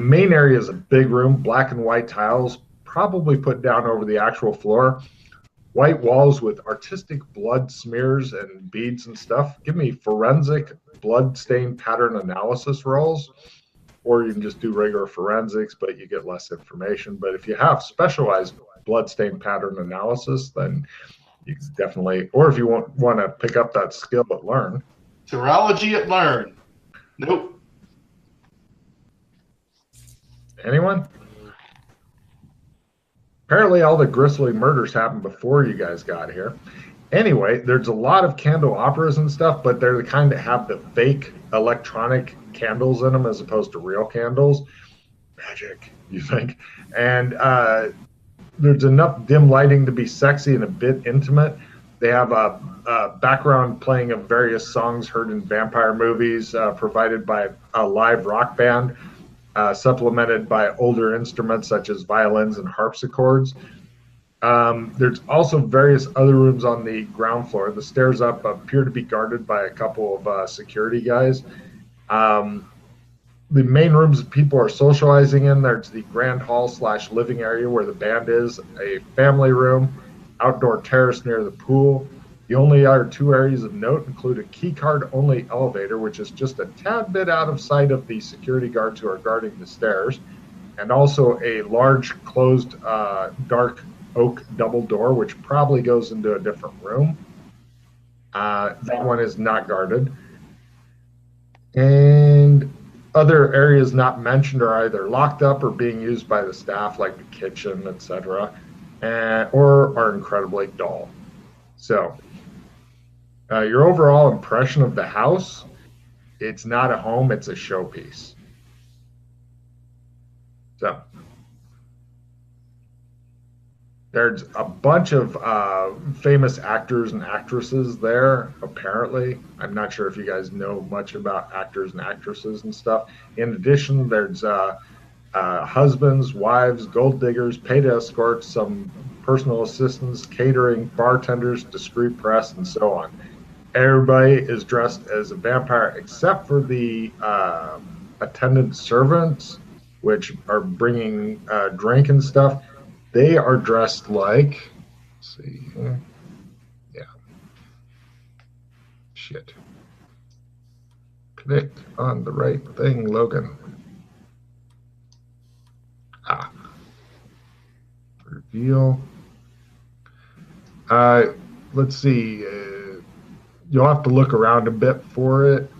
main area is a big room, black and white tiles, probably put down over the actual floor. White walls with artistic blood smears and beads and stuff. Give me forensic blood stain pattern analysis rolls, or you can just do regular forensics, but you get less information. But if you have specialized blood stain pattern analysis, then you can definitely, or if you want to pick up that skill at Learn. Serology at Learn. Nope. Anyone? Apparently all the grisly murders happened before you guys got here. Anyway, there's a lot of candle operas and stuff, but they're the kind that have the fake electronic candles in them as opposed to real candles. Magic, you think? And there's enough dim lighting to be sexy and a bit intimate. They have a background playing of various songs heard in vampire movies, provided by a live rock band, supplemented by older instruments such as violins and harpsichords. There's also various other rooms on the ground floor. The stairs up appear to be guarded by a couple of security guys. The main rooms people are socializing in, there's the grand hall / living area where the band is, a family room, outdoor terrace near the pool. The only other two areas of note include a keycard only elevator, which is just a tad bit out of sight of the security guards who are guarding the stairs, and also a large closed dark oak double door, which probably goes into a different room. That one is not guarded. And other areas not mentioned are either locked up or being used by the staff, like the kitchen, etc., or are incredibly dull. So, your overall impression of the house, it's not a home, it's a showpiece. So, there's a bunch of famous actors and actresses there, apparently. I'm not sure if you guys know much about actors and actresses and stuff. In addition, there's husbands, wives, gold diggers, paid escorts, some personal assistants, catering, bartenders, discreet press, and so on. Everybody is dressed as a vampire except for the attendant servants, which are bringing drink and stuff. They are dressed like, let's see here. Yeah. Shit. Click on the right thing, Logan. Reveal. Let's see. You'll have to look around a bit for it.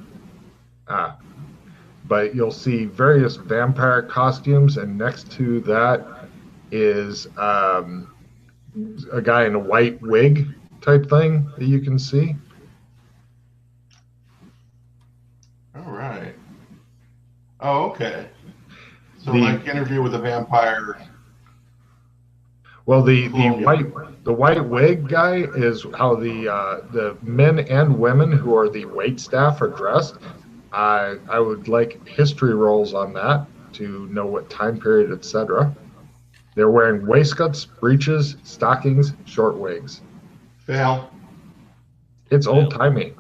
But you'll see various vampire costumes, and next to that is a guy in a white wig type thing that you can see. All right. Oh, okay. So like Interview with a Vampire. Well, the white wig guy is how the men and women who are the wait staff are dressed. I would like history rolls on that to know what time period, etc. They're wearing waistcoats, breeches, stockings, short wigs. Fail. It's old-timey.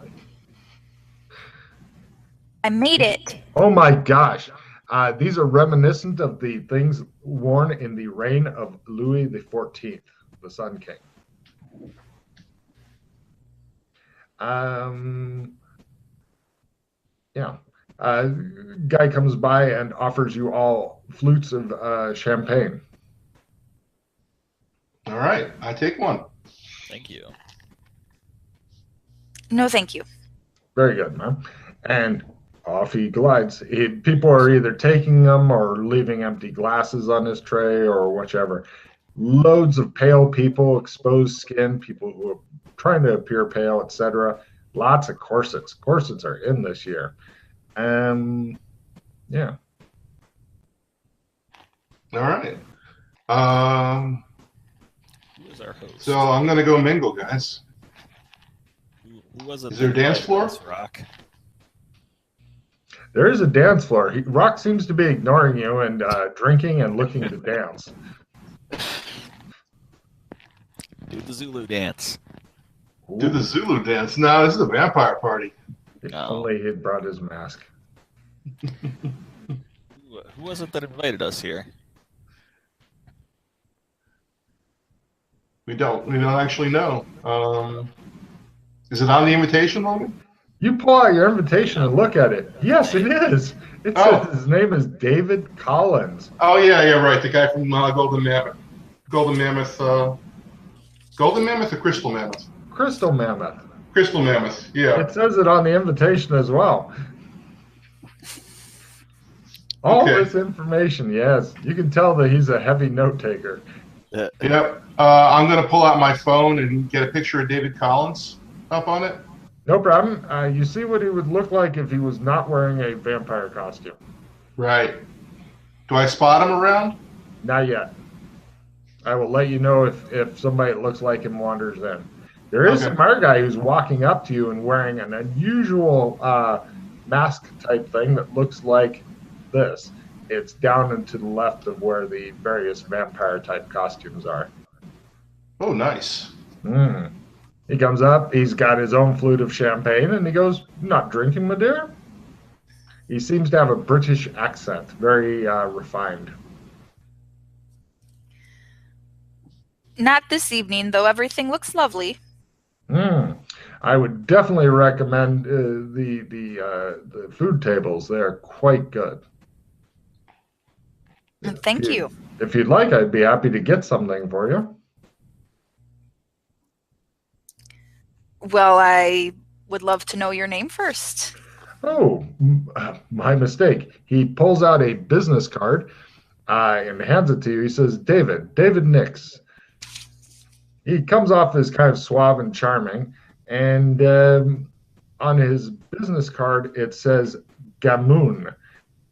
I made it. Oh my gosh. These are reminiscent of the things worn in the reign of Louis XIV, the Sun King. Yeah. Guy comes by and offers you all flutes of champagne. All right. I take one. Thank you. No, thank you. Very good, man. And off he glides. People are either taking them or leaving empty glasses on his tray or whichever. Loads of pale people, exposed skin, people who are trying to appear pale, etc. Lots of corsets. Corsets are in this year. Yeah. All right. Who is our host? So I'm going to go mingle, guys. Who was it? Is there a dance floor? Rock. There is a dance floor. Rock seems to be ignoring you and drinking and looking to dance. Do the Zulu dance. Ooh. Do the Zulu dance. No, this is a vampire party. If only he'd brought his mask. Ooh, Who was it that invited us here? We don't actually know. Is it on the invitation, Logan? You pull out your invitation and look at it. Yes, it is. It says his name is David Collins. Oh yeah, right. The guy from Golden Mammoth. Golden Mammoth. Golden Mammoth or Crystal Mammoth? Crystal Mammoth. Crystal Mammoth. Yeah. It says it on the invitation as well. All this information, yes. You can tell that he's a heavy note taker. Yep. I'm going to pull out my phone and get a picture of David Collins up on it. No problem. You see what he would look like if he was not wearing a vampire costume. Right. Do I spot him around? Not yet. I will let you know if somebody that looks like him wanders in. There is some other guy who's walking up to you and wearing an unusual mask type thing that looks like this. It's down and to the left of where the various vampire type costumes are. Oh, nice. He comes up, he's got his own flute of champagne, and he goes, "Not drinking, my dear?" He seems to have a British accent, very refined. Not this evening, though everything looks lovely. I would definitely recommend the food tables. They're quite good. Thank you. If you'd like, I'd be happy to get something for you. Well, I would love to know your name first. Oh, my mistake. He pulls out a business card and hands it to you. He says, David Nix. He comes off as kind of suave and charming, and on his business card it says Gamoon,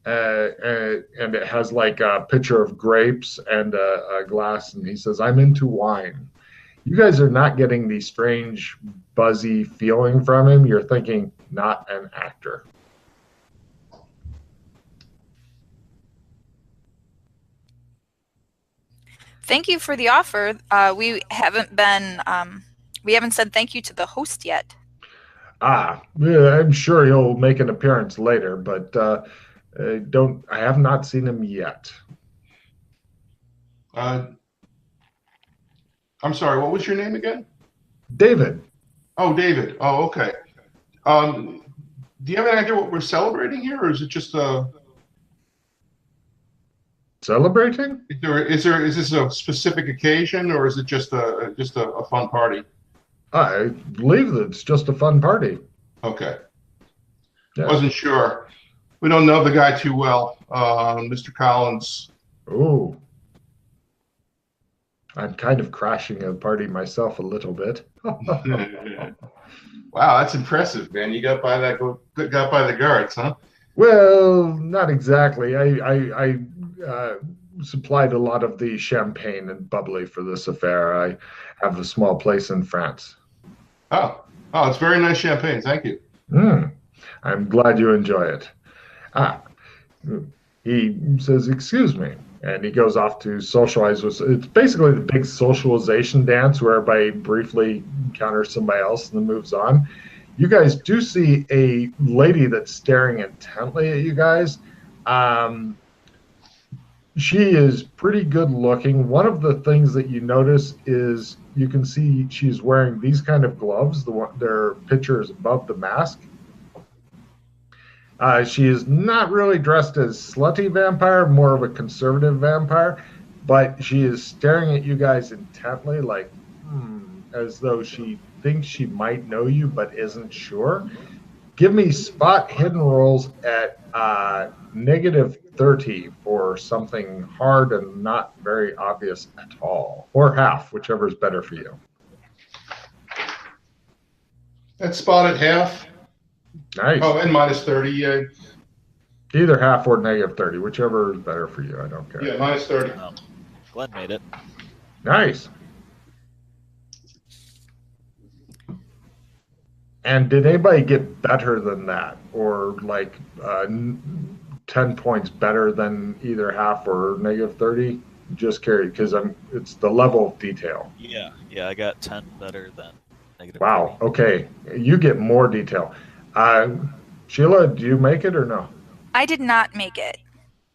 and it has like a picture of grapes and a glass, and he says, "I'm into wine." You guys are not getting the strange, buzzy feeling from him. You're thinking, not an actor. Thank you for the offer. We haven't said thank you to the host yet. Yeah, I'm sure he'll make an appearance later, but I have not seen him yet. I'm sorry, what was your name again? David. Oh, David. Oh, okay. Do you have any idea what we're celebrating here, or is it just a... Celebrating? Is this a specific occasion, or is it just a fun party? I believe that it's just a fun party. Okay. Yeah. Wasn't sure. We don't know the guy too well, Mr. Collins. Oh. I'm kind of crashing a party myself a little bit. Wow, that's impressive, man. You got by the guards, huh? Well, not exactly. I supplied a lot of the champagne and bubbly for this affair. I have a small place in France. Oh, it's very nice champagne. Thank you. I'm glad you enjoy it. He says, "Excuse me," and he goes off to socialize with. It's basically the big socialization dance where everybody briefly encounters somebody else and then moves on. You guys do see a lady that's staring intently at you guys. She is pretty good looking. One of the things that you notice is you can see she's wearing these kind of gloves. Their picture is above the mask. She is not really dressed as slutty vampire, more of a conservative vampire, but she is staring at you guys intently, like as though she thinks she might know you but isn't sure. Give me spot hidden rolls at -30 for something hard and not very obvious at all, or half, whichever is better for you. That's spot at half. Nice. Oh, and -30. Yeah. Either half or -30, whichever is better for you. I don't care. Yeah, -30. Glenn made it. Nice. And did anybody get better than that, or like 10 points better than either half or -30? Just curious, because it's the level of detail. Yeah, I got 10 better than -30. Wow. Okay, you get more detail. Sheila, do you make it or no? I did not make it.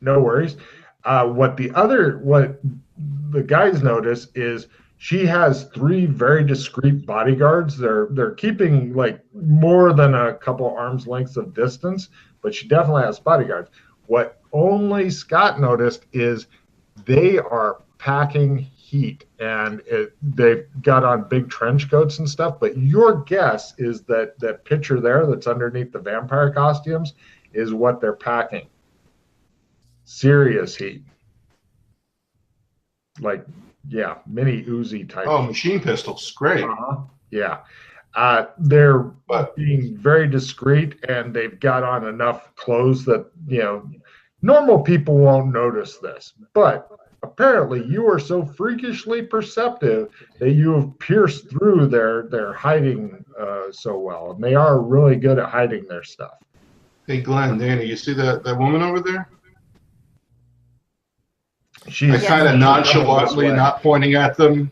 No worries. What the guys notice is she has three very discreet bodyguards. They're keeping like more than a couple arms lengths of distance, but she definitely has bodyguards. What only Scott noticed is they are packing heat, and they've got on big trench coats and stuff. But your guess is that picture there that's underneath the vampire costumes is what they're packing. Serious heat. Like, yeah, mini Uzi type. Oh, machine pistols. Great. Yeah. They're But being very discreet, and they've got on enough clothes that, normal people won't notice this. But apparently you are so freakishly perceptive that you have pierced through their hiding so well. And they are really good at hiding their stuff. hey, Glenn, Danny, you see that woman over there? She's I kind of nonchalantly, this way. not pointing at them,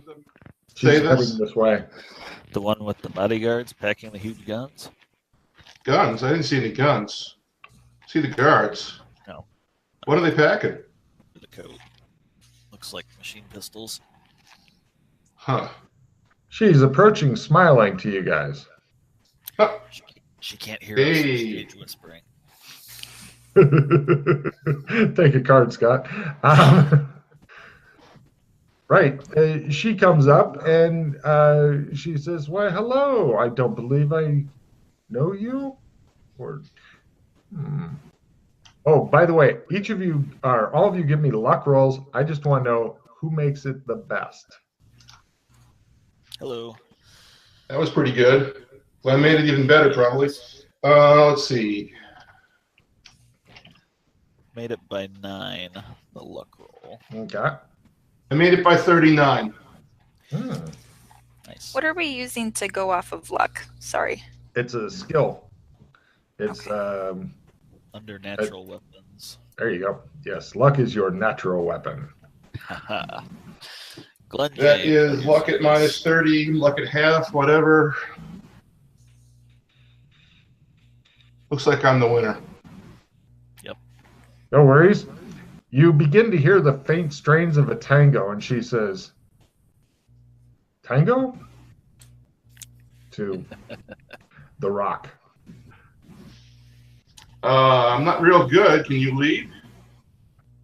She's say heading this. this way. The one with the bodyguards packing the huge guns? Guns? I didn't see any guns. See the guards. No. What are they packing? The coat. Looks like machine pistols. Huh. She's approaching, smiling to you guys. Huh. She can't hear us. Hey. Stage whispering. Take a card, Scott. Right. She comes up and she says, "Why, hello. I don't believe I know you." Or, Oh, by the way, all of you give me luck rolls. I just want to know who makes it the best. Hello. That was pretty good. Glenn made it even better, probably. Let's see. Made it by 9. The luck roll. Okay. I made it by 39. Nice. What are we using to go off of luck? Sorry. It's a skill. It's Under natural weapons. there you go. Yes, luck is your natural weapon. Haha. Glenn That James, is luck at minus 30, luck at half, whatever. Looks like I'm the winner. No worries. You begin to hear the faint strains of a tango, and she says, "Tango?" To the rock. I'm not real good. Can you lead?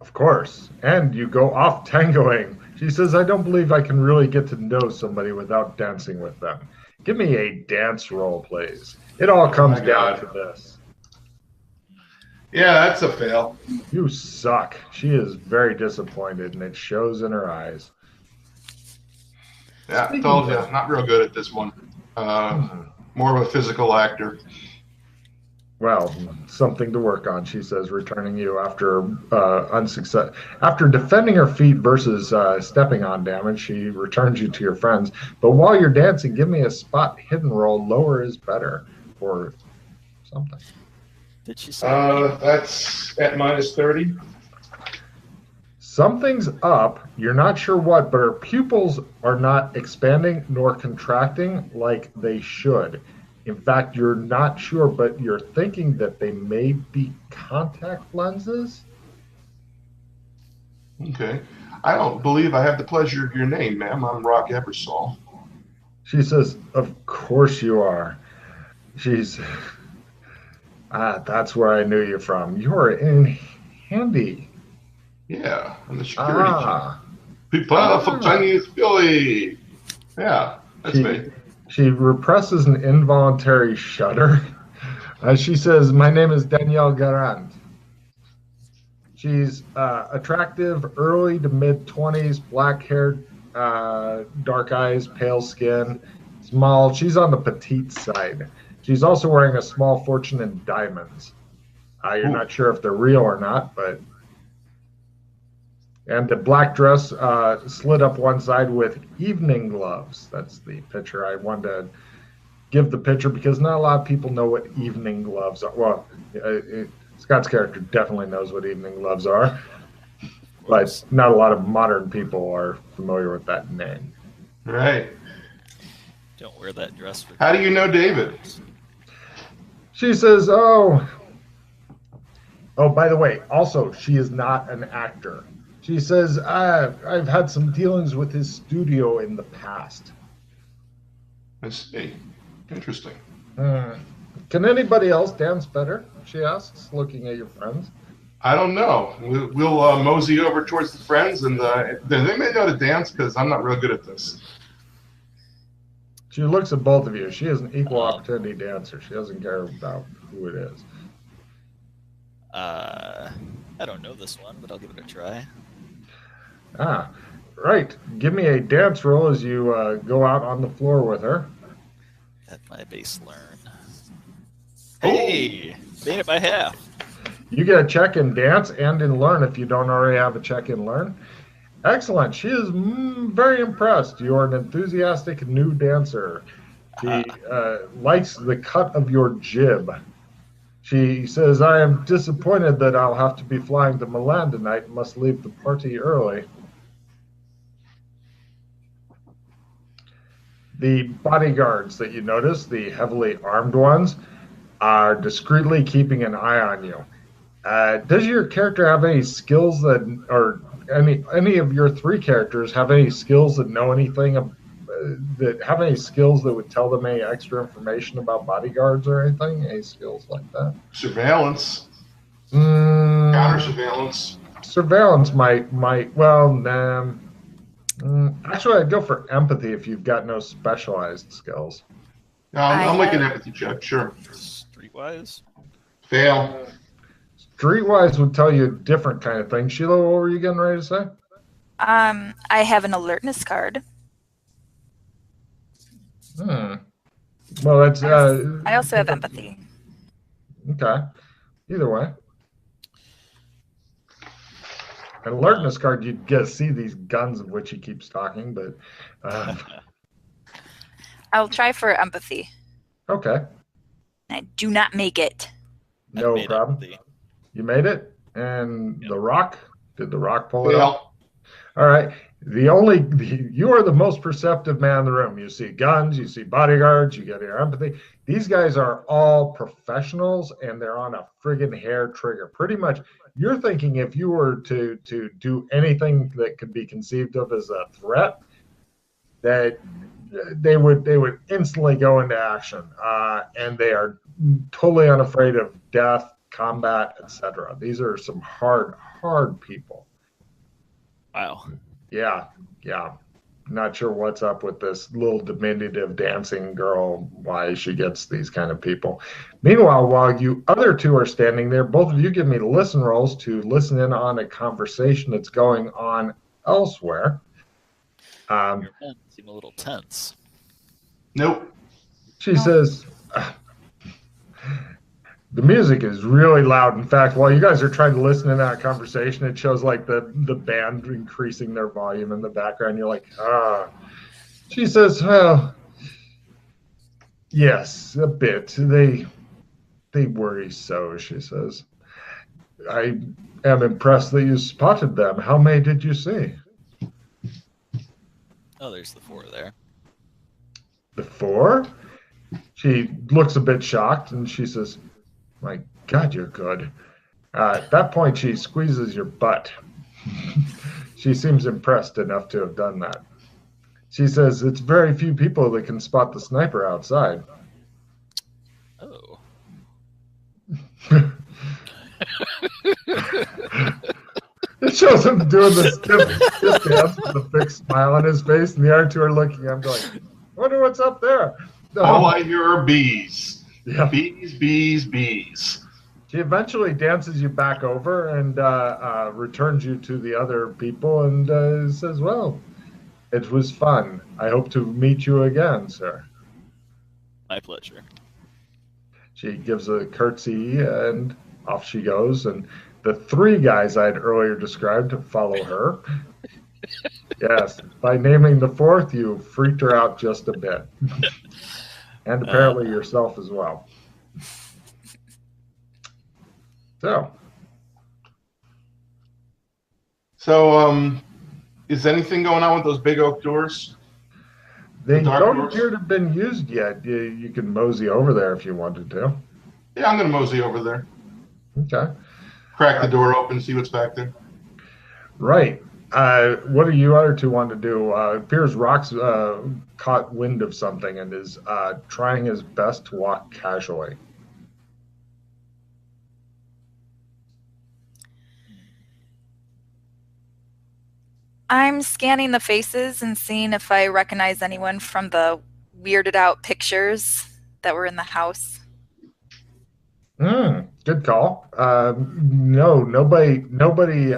Of course. And you go off tangoing. She says, "I don't believe I can really get to know somebody without dancing with them. Give me a dance roll, please. It all comes my down God. to this." Yeah, that's a fail. You suck. She is very disappointed, and it shows in her eyes. Yeah, told you, not real good at this one. More of a physical actor. Well, something to work on, she says, returning you after unsuccess. After defending her feet versus stepping on damage, she returns you to your friends. But while you're dancing, give me a spot hidden roll. Lower is better, or something. Did she say? That's at minus 30. Something's up. You're not sure what, but her pupils are not expanding nor contracting like they should. In fact, you're not sure, but you're thinking that they may be contact lenses. Okay. I don't believe I have the pleasure of your name, ma'am. I'm Rock Ebersol. She says, "Of course you are." She's, that's where I knew you from. You're in handy. Yeah, I'm the security chief. Ah. People for Chinese Billy. Yeah, that's me. She represses an involuntary shudder. She says, "My name is Danielle Garand." She's attractive, early to mid-20s, black hair, dark eyes, pale skin, small. She's on the petite side. She's also wearing a small fortune in diamonds. You're not sure if they're real or not, but... And the black dress slid up one side with evening gloves. That's the picture. I wanted to give the picture because not a lot of people know what evening gloves are. Well, Scott's character definitely knows what evening gloves are, but not a lot of modern people are familiar with that name. Right. Don't wear that dress for. How do you know David? She says, "Oh, Oh, by the way, also, she is not an actor. She says, I've had some dealings with his studio in the past. I see. Interesting. Hmm. Can anybody else dance better? She asks, looking at your friends. I don't know. We'll mosey over towards the friends, and they may know to dance because I'm not real good at this. She looks at both of you. She is an equal Um, opportunity dancer. She doesn't care about who it is. I don't know this one, but I'll give it a try. Ah, right. Give me a dance roll as you go out on the floor with her. At my base learn. Hey, made it by half. You get a check in dance and in learn if you don't already have a check in learn. Excellent. She is very impressed. You are an enthusiastic new dancer. She likes the cut of your jib. She says, I am disappointed that I'll have to be flying to Milan tonight and must leave the party early. The bodyguards that you notice, the heavily armed ones, are discreetly keeping an eye on you. Does your character have any skills or any of your three characters have any skills that know anything that have any skills that would tell them any extra information about bodyguards or anything? Any skills like that? Surveillance. Counter surveillance. Surveillance might. Well, actually, I'd go for empathy if you've got no specialized skills. No, I'm like an empathy check. Sure. Streetwise. Fail. Streetwise would tell you a different kind of thing. Sheila, what were you getting ready to say? I have an alertness card. Well, that's. I also have empathy. Okay. Either way. An alertness card, you'd get to see these guns of which he keeps talking, but. I'll try for empathy. Okay. I do not make it. No problem. You made it? And Yep. The Rock? Did The Rock pull it off? Fail. All right. You are the most perceptive man in the room. You see guns, you see bodyguards, you get your empathy. These guys are all professionals and they're on a friggin' hair trigger. Pretty much, you're thinking if you were to do anything that could be conceived of as a threat, that they would instantly go into action. And they are totally unafraid of death, combat, etc. These are some hard people. Wow. Yeah. Not sure what's up with this little diminutive dancing girl, why she gets these kind of people. Meanwhile, while you other two are standing there, both of you give me listen rolls to listen in on a conversation that's going on elsewhere. Your men seem a little tense. Nope. She says, the music is really loud. In fact, while you guys are trying to listen in that conversation, it shows like the band increasing their volume in the background. You're like, ah. She says, well, yes, a bit. They worry so, she says. I am impressed that you spotted them. How many did you see? Oh, there's the four there. The four? She looks a bit shocked and she says, my God, you're good. At that point, she squeezes your butt. She seems impressed enough to have done that. She says, it's very few people that can spot the sniper outside. Oh. It shows him doing the stiff dance with a big smile on his face, and the other two are looking. I'm going, I wonder what's up there. All I hear are bees. Yeah. Bees. She eventually dances you back over and returns you to the other people and says, well, it was fun. I hope to meet you again, sir. My pleasure. She gives a curtsy and off she goes. And the three guys I'd earlier described follow her. Yes, by naming the fourth, you freaked her out just a bit. And apparently yourself as well. So, is anything going on with those big oak doors? They dark don't doors? appear to have been used yet. You can mosey over there if you wanted to. Yeah, I'm going to mosey over there. Okay. crack the door open, see what's back there. Right. What do you other two want to do? It appears Rock's caught wind of something and is trying his best to walk casually. I'm scanning the faces and seeing if I recognize anyone from the weirded out pictures that were in the house. Good call. No, nobody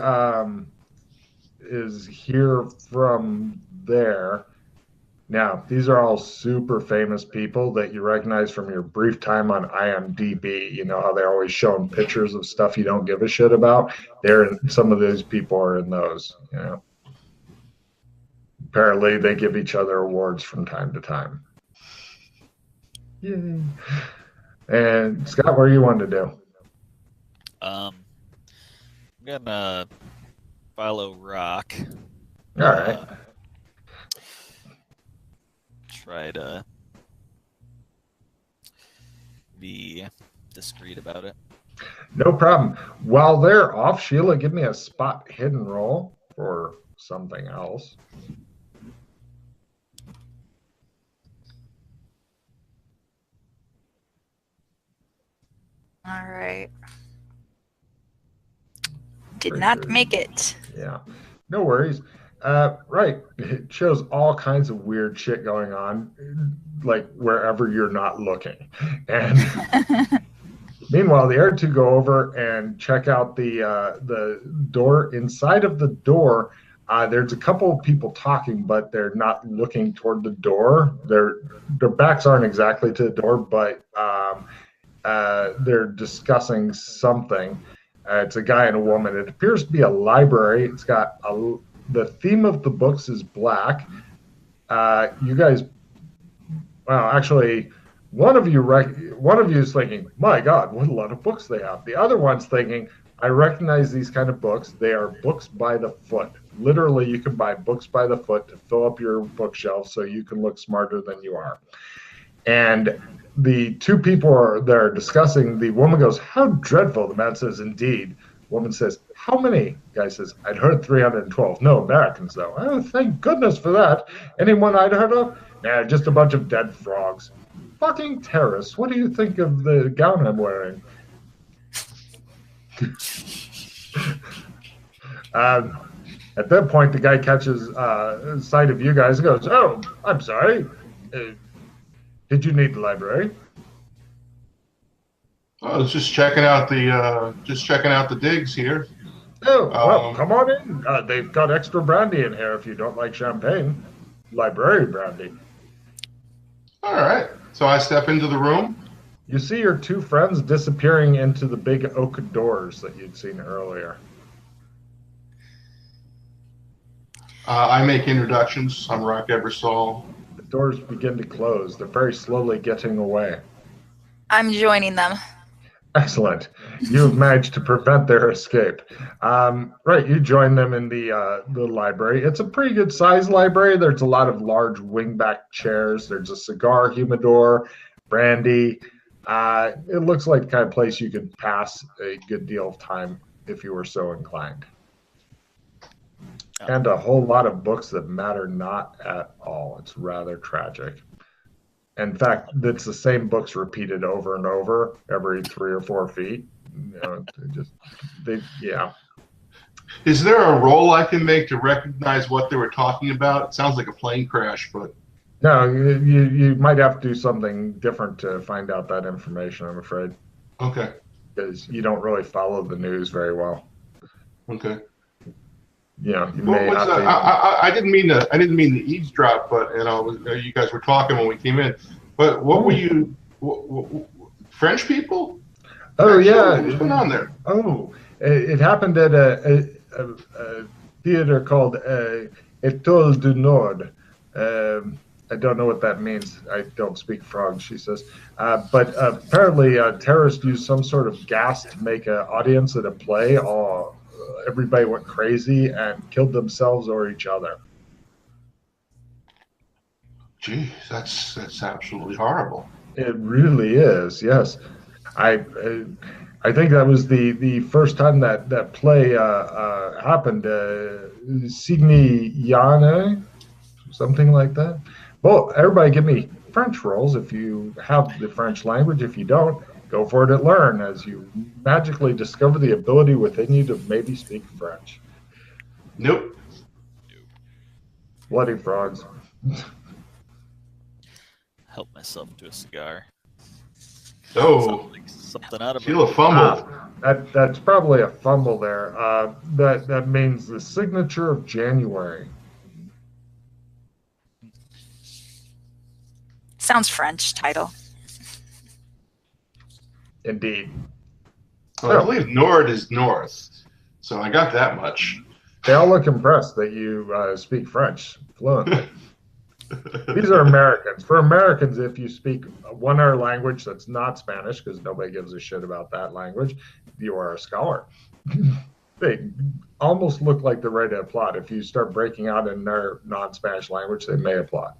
is here from there. Now, these are all super famous people that you recognize from your brief time on IMDb. You know how they're always showing pictures of stuff you don't give a shit about? Some of those people are in those, you know. Apparently, they give each other awards from time to time. Yay. And Scott, what do you want to do? I'm gonna follow Rock. All right. Try to be discreet about it. No problem. While they're off, Sheila, give me a spot hidden roll for something else. All right. Did not make it. Yeah, no worries. Right. It shows all kinds of weird shit going on, like wherever you're not looking. And meanwhile, the other two go over and check out the door. Inside of the door, there's a couple of people talking, but they're not looking toward the door. Their backs aren't exactly to the door, but they're discussing something. It's a guy and a woman. It appears to be a library. It's got the theme of the books is black. You guys, well, actually, one of you is thinking, "My God, what a lot of books they have." The other one's thinking, "I recognize these kind of books. They are books by the foot. Literally, you can buy books by the foot to fill up your bookshelf so you can look smarter than you are." And the two people are discussing. The woman goes, "How dreadful." The man says, "Indeed." Woman says, "How many?" Guy says, "I'd heard 312. No Americans, though." "Oh, thank goodness for that. Anyone I'd heard of?" "Nah, just a bunch of dead frogs." "Fucking terrorists. What do you think of the gown I'm wearing?" At that point, the guy catches sight of you guys and goes, "Oh, I'm sorry. Did you need the library?" I was just checking out the digs here. "Oh, well, come on in. They've got extra brandy in here if you don't like champagne. Library brandy." All right. So I step into the room. You see your two friends disappearing into the big oak doors that you'd seen earlier. I make introductions. I'm Rock Eversole. The doors begin to close. They're very slowly getting away. I'm joining them. Excellent. You've managed to prevent their escape. Right, you join them in the library. It's a pretty good sized library. There's a lot of large wingback chairs. There's a cigar humidor, brandy. It looks like the kind of place you could pass a good deal of time if you were so inclined. And a whole lot of books that matter not at all. It's rather tragic. In fact, it's the same books repeated over and over every 3 or 4 feet. You know, yeah. Is there a roll I can make to recognize what they were talking about? It sounds like a plane crash, but No, you might have to do something different to find out that information, I'm afraid. okay. Because you don't really follow the news very well. Okay. You know, you Well, may have to. I didn't mean to eavesdrop, but you guys were talking when we came in. But what were you? French people? Oh, yeah. What's going on there? Oh, it happened at a theater called Étoile du Nord. I don't know what that means. I don't speak French, she says. But apparently terrorists used some sort of gas to make an audience at a play. Everybody went crazy and killed themselves or each other. Gee, that's absolutely horrible. It really is, yes. I I think that was the first time that play happened. Signiyane, something like that. Well, everybody give me French rolls if you have the French language. If you don't, go for it and learn as you magically discover the ability within you to maybe speak French. Nope. Bloody frogs. Help myself to a cigar. Oh, Like something out of feel a fumble. That's probably a fumble there. That means the signature of January. Sounds French title. Indeed. Well, I believe Nord is north, so I got that much. They all look impressed that you speak French fluently. These are Americans. For Americans, if you speak one other language that's not Spanish, because nobody gives a shit about that language, you are a scholar. They almost look like they're ready to applaud. If you start breaking out in their non-Spanish language, they may applaud.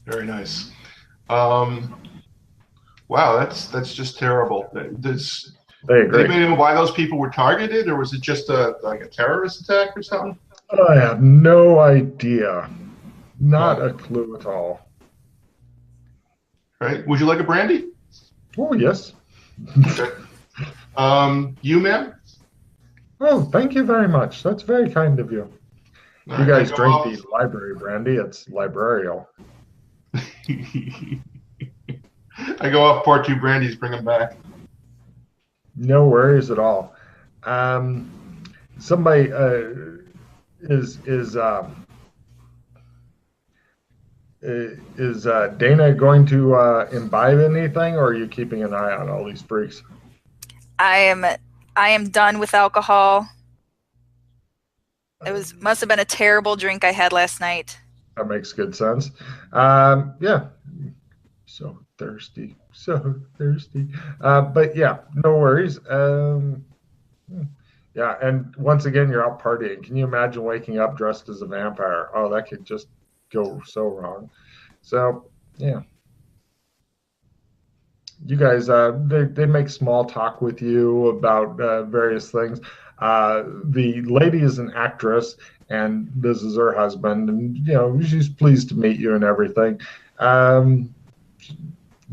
Very nice. Wow, that's just terrible. Does anybody know why those people were targeted, or was it just like a terrorist attack or something? I have no idea. Not a clue at all. Right? Would you like a brandy? Oh, yes. Okay. You, ma'am? Oh, thank you very much. That's very kind of you. All You right, guys drink the library brandy. It's librarial. I go off, pour 2 brandies, bring them back. No worries at all. Somebody is Dana going to imbibe anything, or are you keeping an eye on all these freaks? I am done with alcohol. It must have been a terrible drink I had last night. That makes good sense. Yeah. So thirsty. But yeah, no worries. Yeah, and once again, you're out partying. Can you imagine waking up dressed as a vampire? Oh, that could just go so wrong. So, yeah. You guys, they make small talk with you about various things. The lady is an actress, and this is her husband, and she's pleased to meet you and everything.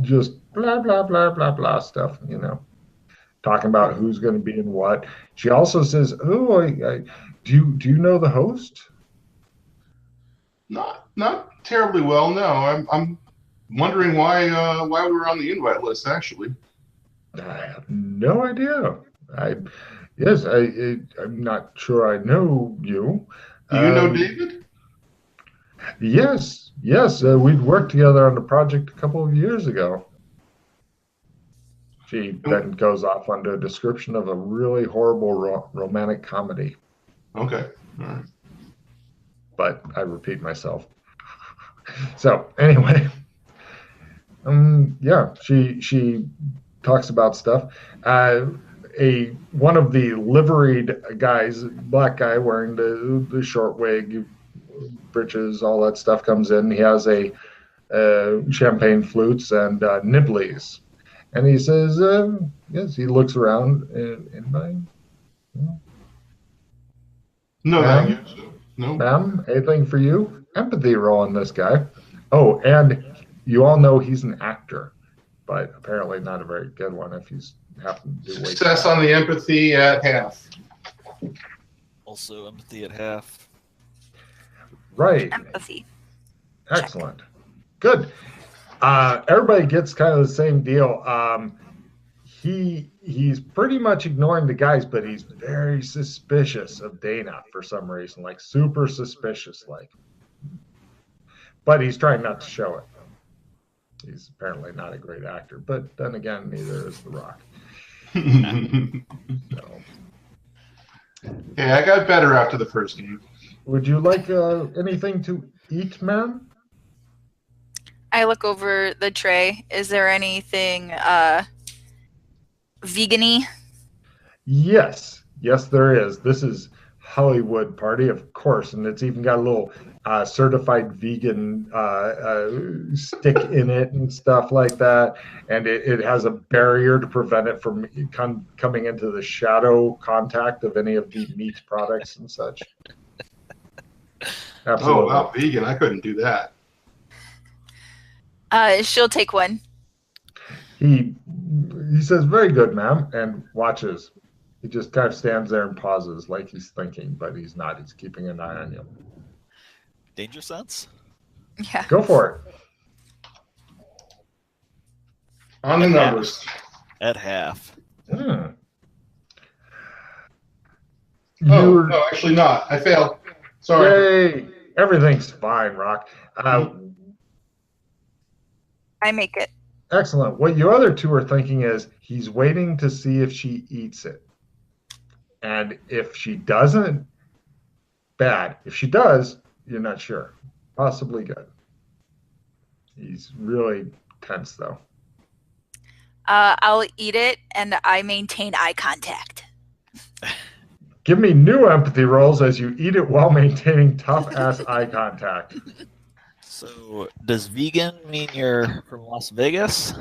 Just blah blah blah blah blah stuff, talking about who's going to be in what. She also says, "Oh, do you know the host?" Not terribly well. No, I'm wondering why we were on the invite list. Actually, I have no idea. I'm not sure I know you. Do you know David? Yes. We'd worked together on a project a couple of years ago. She then goes off onto a description of a really horrible romantic comedy. Okay. All right. But I repeat myself. So anyway, yeah, she talks about stuff. One of the liveried guys, black guy wearing the short wig, breeches, all that stuff comes in. He has a champagne flutes and nibblies. And he says, yes, he looks around. Anybody? No, thank you. No. Ma'am, anything for you? Empathy roll on this guy. Oh, and you all know he's an actor, but apparently not a very good one if he's happened to do Success on the empathy at half. Also empathy at half. Right. Empathy. Excellent. Good. Everybody gets kind of the same deal. He's pretty much ignoring the guys, but he's very suspicious of Dana for some reason, like super suspicious, like. But he's trying not to show it. He's apparently not a great actor, but then again, neither is The Rock. So. Yeah, I got better after the first game. Would you like anything to eat, ma'am? I look over the tray. Is there anything vegan-y? Yes, there is. This is Hollywood party, of course, and it's even got a little certified vegan stick in it and stuff like that. And it has a barrier to prevent it from coming into the shadow contact of any of the meat products and such. Absolutely. Oh, wow, vegan. I couldn't do that. She'll take one. He says, "Very good, ma'am," and watches. He just kind of stands there and pauses like he's thinking, but he's not. He's keeping an eye on you. Danger sense? Yeah. Go for it. On the numbers. At half. Oh, no, actually not. I failed. Sorry. Yay. Everything's fine, Rock. I make it. Excellent. What you other two are thinking is he's waiting to see if she eats it. And if she doesn't, bad. If she does, you're not sure. Possibly good. He's really tense, though. I'll eat it, and I maintain eye contact. Give me new empathy rolls as you eat it while maintaining tough-ass eye contact. So, does vegan mean you're from Las Vegas?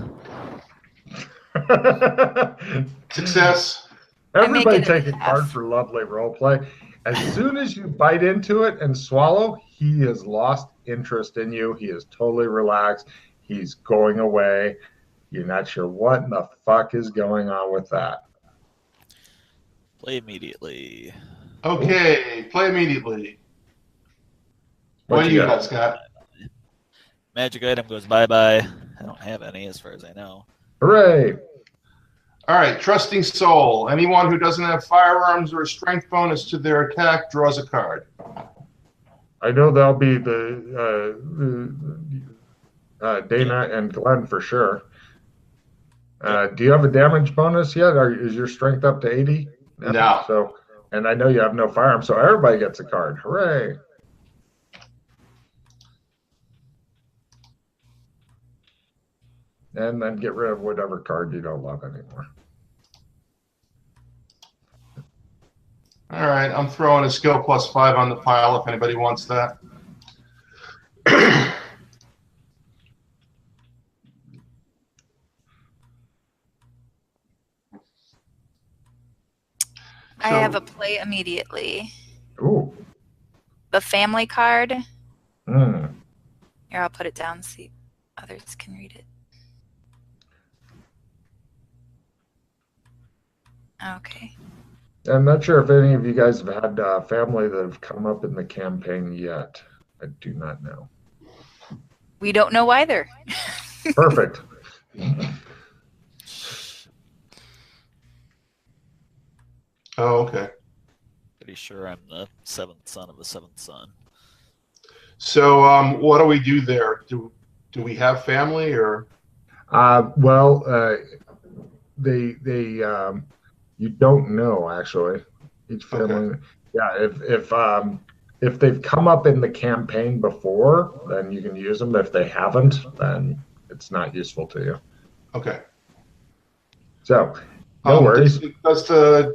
Success. Everybody take a card for lovely roleplay. As soon as you bite into it and swallow, he has lost interest in you. He is totally relaxed. He's going away. You're not sure what in the fuck is going on with that. Play immediately. Okay, play immediately. What do you got, Scott? Magic item goes bye-bye. I don't have any as far as I know. Hooray! All right, Trusting Soul. Anyone who doesn't have firearms or a strength bonus to their attack draws a card. I know that'll be the Dana and Glenn for sure. Do you have a damage bonus yet? Or is your strength up to 80? No. So, and I know you have no firearms, so everybody gets a card. Hooray! And then get rid of whatever card you don't love anymore. All right, I'm throwing a skill +5 on the pile if anybody wants that. I have a play immediately. Ooh. The family card. Hmm. Here, I'll put it down so others can read it. Okay. I'm not sure if any of you guys have had family that have come up in the campaign yet. I do not know. We don't know either. Perfect. Oh, okay. Pretty sure I'm the seventh son of the seventh son. So, what do we do there? Do we have family or? You don't know actually. Each family, okay. Yeah. If they've come up in the campaign before, then you can use them. If they haven't, then it's not useful to you. Okay. So, no worries. Does the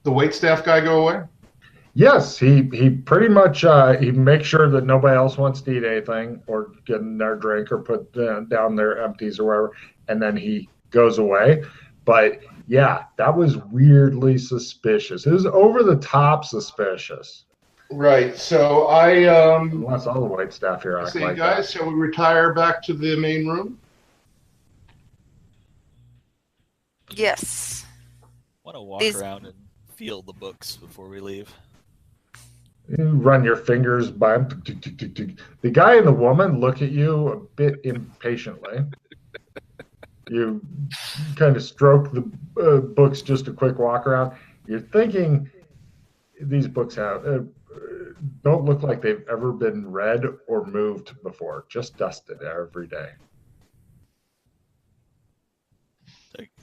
waitstaff guy go away? Yes, he pretty much he makes sure that nobody else wants to eat anything or get in their drink or put down their empties or whatever, and then he goes away. But yeah, that was weirdly suspicious. It was over the top suspicious. Right. So unless all the white staff here act like guys, that. Shall we retire back to the main room? Yes. I want to walk around and feel the books before we leave. You run your fingers by them. The guy and the woman look at you a bit impatiently. You kind of stroke the books, just a quick walk around. You're thinking these books don't look like they've ever been read or moved before, just dusted every day.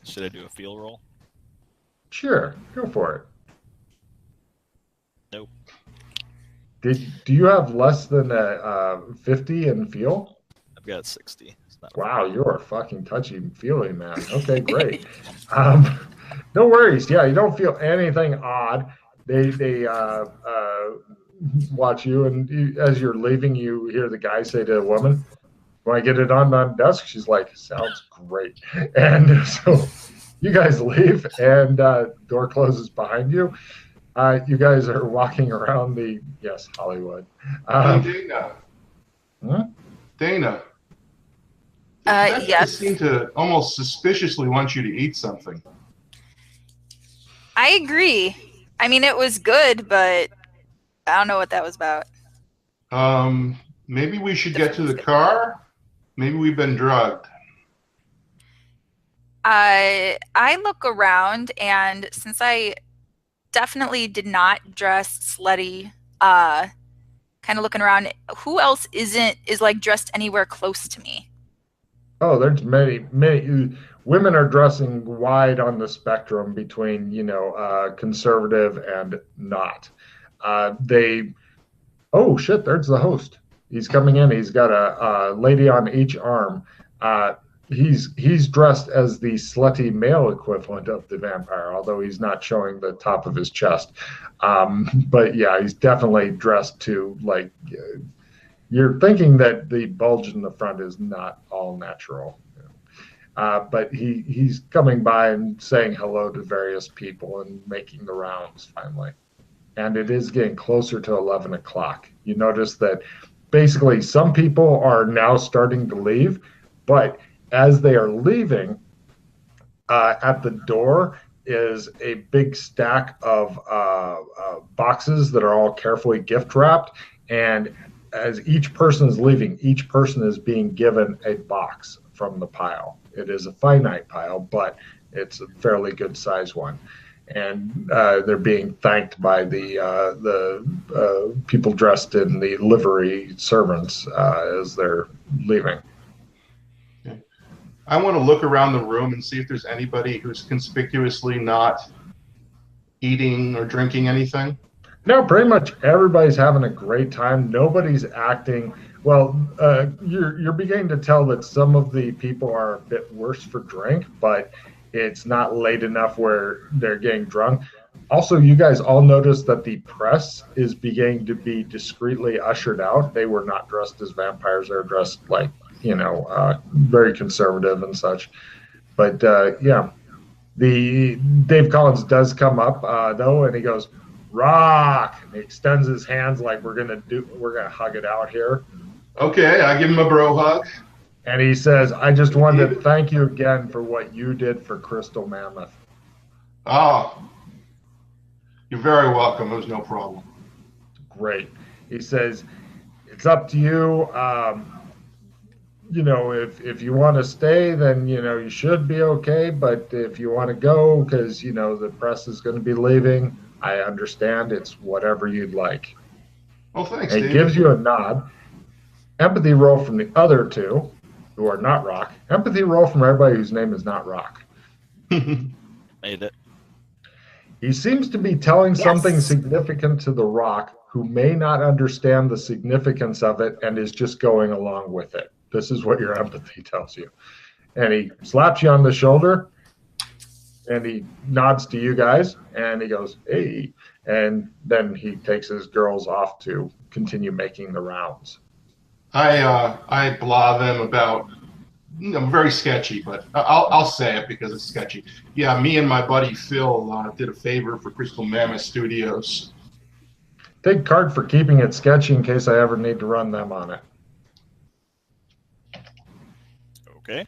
Should I do a feel roll? Sure, go for it. Nope. Do you have less than 50 in feel? I've got 60. Wow, you're a fucking touchy-feely man. Okay, great. No worries. Yeah, you don't feel anything odd. They watch you, and as you're leaving, you hear the guy say to a woman, "When I get it on desk," she's like, "Sounds great." And so you guys leave, and door closes behind you. You guys are walking around the Hollywood. Dana. Huh? Dana. That yes. seem to almost suspiciously want you to eat something. I agree. I mean, it was good, but I don't know what that was about. Maybe we should get to the car. Maybe we've been drugged. I look around, and since I definitely did not dress slutty, kind of looking around, who else is like dressed anywhere close to me? Oh, there's many women are dressing wide on the spectrum between conservative and not. Oh shit, there's the host. He's coming in. He's got a lady on each arm. He's dressed as the slutty male equivalent of the vampire, although he's not showing the top of his chest. But yeah, he's definitely dressed to like. You're thinking that the bulge in the front is not all natural, but he's coming by and saying hello to various people and making the rounds finally. And it is getting closer to 11 o'clock. You notice that basically some people are now starting to leave, but as they are leaving, at the door is a big stack of boxes that are all carefully gift wrapped. And as each person is leaving, each person is being given a box from the pile. It is a finite pile, but it's a fairly good size one. And they're being thanked by the people dressed in the livery servants as they're leaving. Okay. I want to look around the room and see if there's anybody who's conspicuously not eating or drinking anything. No, pretty much everybody's having a great time. Nobody's acting well. You're beginning to tell that some of the people are a bit worse for drink, but it's not late enough where they're getting drunk. Also, you guys all noticed that the press is beginning to be discreetly ushered out. They were not dressed as vampires. They were dressed like, very conservative and such. But yeah, the Dave Collins does come up though, and he goes, "Rock!" And he extends his hands like we're gonna hug it out here. Okay, I give him a bro hug. And he says, "I just wanted to thank you again for what you did for Crystal Mammoth." Oh, you're very welcome. It was no problem. Great. He says, "It's up to you. If you want to stay, then you should be okay. But if you want to go, because the press is going to be leaving, I understand. It's whatever you'd like." Well, thanks, He David. gives you a nod. Empathy roll from the other two, who are not Rock. Empathy roll from everybody whose name is not Rock. Made it. He seems to be telling something significant to the Rock, who may not understand the significance of it and is just going along with it. This is what your empathy tells you. And he slaps you on the shoulder, and he nods to you guys, and he goes, "Hey." And then he takes his girls off to continue making the rounds. I blah them about, very sketchy, but I'll say it because it's sketchy. Yeah, me and my buddy Phil did a favor for Crystal Mammoth Studios. Take card for keeping it sketchy in case I ever need to run them on it. Okay.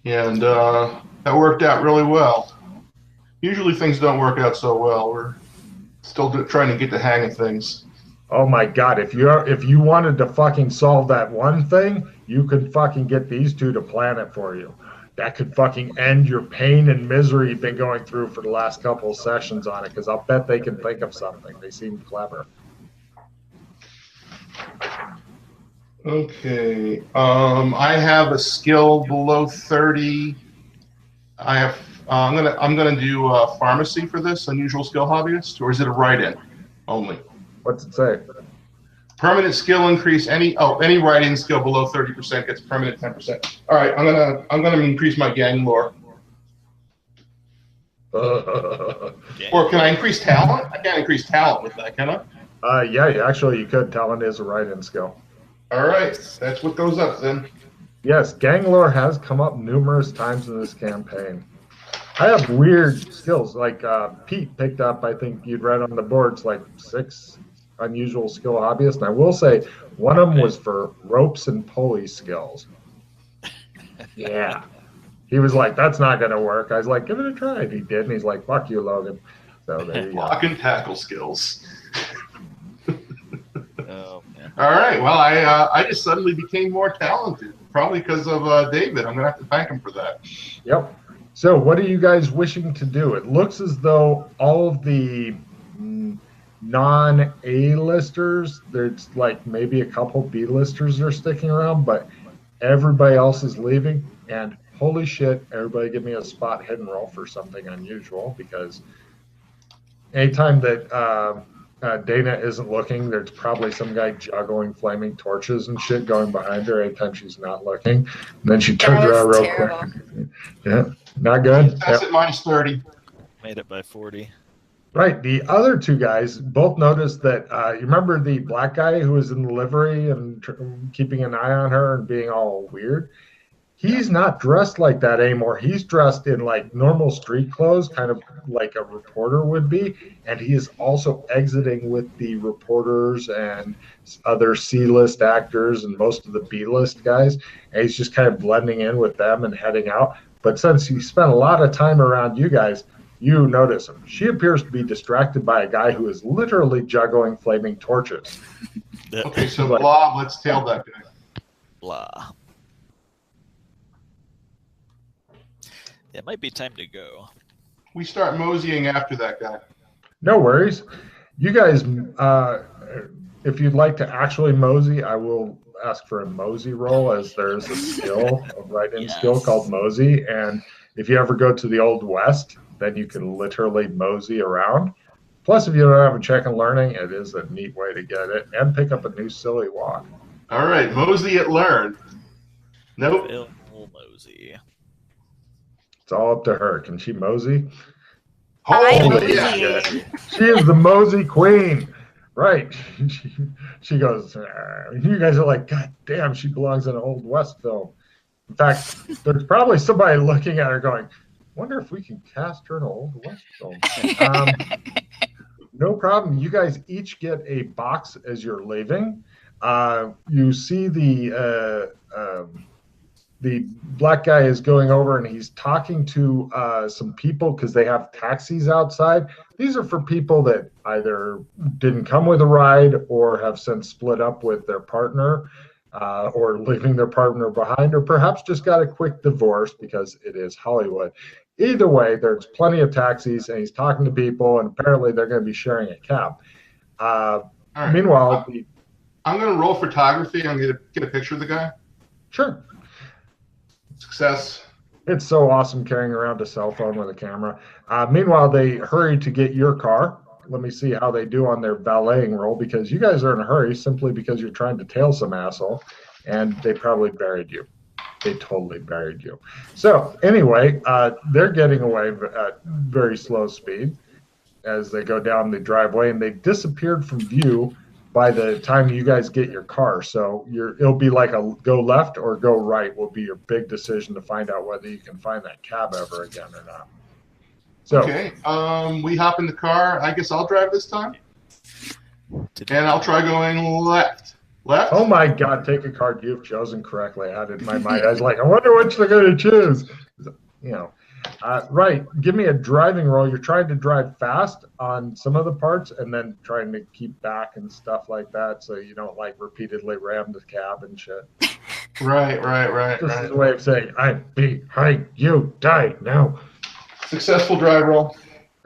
And that worked out really well. Usually things don't work out so well. We're still trying to get the hang of things. Oh my God, if you wanted to fucking solve that one thing, you could fucking get these two to plan it for you. That could fucking end your pain and misery you've been going through for the last couple of sessions on it, because I'll bet they can think of something. They seem clever. Okay. I have a skill below 30. I'm gonna do pharmacy for this unusual skill hobbyist, or is it a write-in only? What's it say? Permanent skill increase. Any write-in skill below 30% gets permanent 10%. All right, I'm gonna increase my gang lore. Or can I increase talent? I can't increase talent with that, can I? Yeah, actually, you could. Talent is a write-in skill. All right, that's what goes up then. Yes, gang lore has come up numerous times in this campaign. I have weird skills, like Pete picked up, I think you'd read on the boards, like 6 unusual skill hobbyists. And I will say one of them was for ropes and pulley skills. Yeah. He was like, that's not going to work. I was like, give it a try. And he did. And he's like, fuck you, Logan. So there you go. Block and tackle skills. Oh, man. All right. Well, I just suddenly became more talented, probably because of David. I'm going to have to thank him for that. Yep. So what are you guys wishing to do? It looks as though all of the non-A-listers, there's like maybe a couple B-listers are sticking around, but everybody else is leaving. And holy shit, everybody give me a spot hidden roll for something unusual, because anytime that Dana isn't looking, there's probably some guy juggling flaming torches and shit going behind her anytime she's not looking. And then she turns around real quick. Yeah, not good. That's at minus 30. Made it by 40. Right. The other 2 guys both noticed that, you remember the black guy who was in the livery and keeping an eye on her and being all weird? He's not dressed like that anymore. He's dressed in like normal street clothes, kind of like a reporter would be. And he is also exiting with the reporters and other C-list actors and most of the B-list guys. And he's just kind of blending in with them and heading out. But since he spent a lot of time around you guys, you notice him. She appears to be distracted by a guy who is literally juggling flaming torches. Okay, so Blob, let's tail that guy. Blah. It might be time to go. We start moseying after that guy. No worries. You guys, if you'd like to actually mosey, I will ask for a mosey roll, as there's a skill, a write-in skill called mosey. And if you ever go to the Old West, then you can literally mosey around. Plus, if you don't have a check in learning, it is a neat way to get it and pick up a new silly walk. All right, mosey at learn. Nope. Bill Mosey. It's all up to her. Can she mosey? Holy yeah. shit. She is the mosey queen. Right. She goes, you guys are like, God damn, she belongs in an Old West film. In fact, there's probably somebody looking at her going, wonder if we can cast her in an Old West film. No problem. You guys each get a box as you're leaving. You see the black guy is going over and he's talking to some people because they have taxis outside. These are for people that either didn't come with a ride or have since split up with their partner, or leaving their partner behind, or perhaps just got a quick divorce because it is Hollywood. Either way, there's plenty of taxis and he's talking to people, and apparently they're going to be sharing a cab. Right. Meanwhile, I'm going to roll photography. I'm going to get a picture of the guy. Sure. Success. It's so awesome carrying around a cell phone with a camera. Meanwhile, they hurry to get your car. Let me see how they do on their valeting roll, because you guys are in a hurry simply because you're trying to tail some asshole, and they probably buried you. They totally buried you. So anyway, they're getting away at very slow speed as they go down the driveway, and they've disappeared from view by the time you guys get your car. So it'll be like a go left or go right will be your big decision to find out whether you can find that cab ever again or not. So, okay, we hop in the car. I guess I'll drive this time. And I'll try going left. Left? Oh my God, take a card you've chosen correctly. I had it in my mind. I was like, I wonder which they're going to choose. You know, right. Give me a driving roll. You're trying to drive fast on some of the parts and then trying to keep back and stuff like that, so you don't like repeatedly ram the cab and shit. Right. This is a way of saying, I'm behind you, die now. Successful drive roll.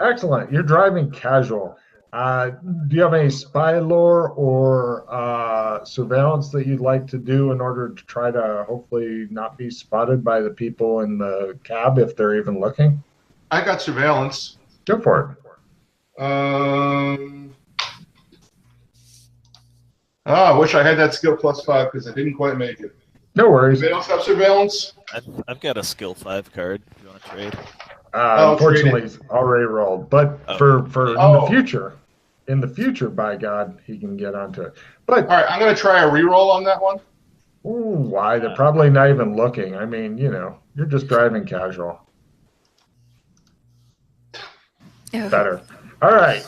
Excellent. You're driving casual. Do you have any spy lore or surveillance that you'd like to do in order to try to hopefully not be spotted by the people in the cab if they're even looking? I got surveillance. Go for it. I wish I had that skill +5 because I didn't quite make it. No worries. Anybody else have surveillance? I've got a skill 5 card. If you want to trade? Unfortunately, it's already rolled. But for in the future, in the future, by God, he can get onto it. But All right, I'm going to try a reroll on that one. ooh, why? They're probably not even looking. I mean, you're just driving casual. Better. All right.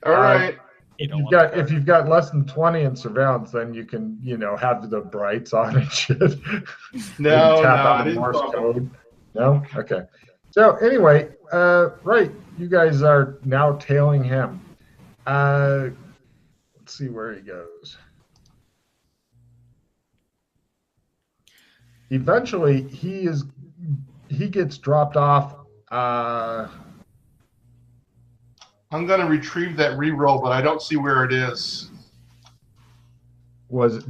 All right. If you've got less than 20 in surveillance, then you can, have the brights on and shit. No, tap I out the didn't Morse bump code. him. No? Okay. So anyway, right. You guys are now tailing him. Let's see where he goes. Eventually, he gets dropped off. I'm going to retrieve that reroll, but I don't see where it is.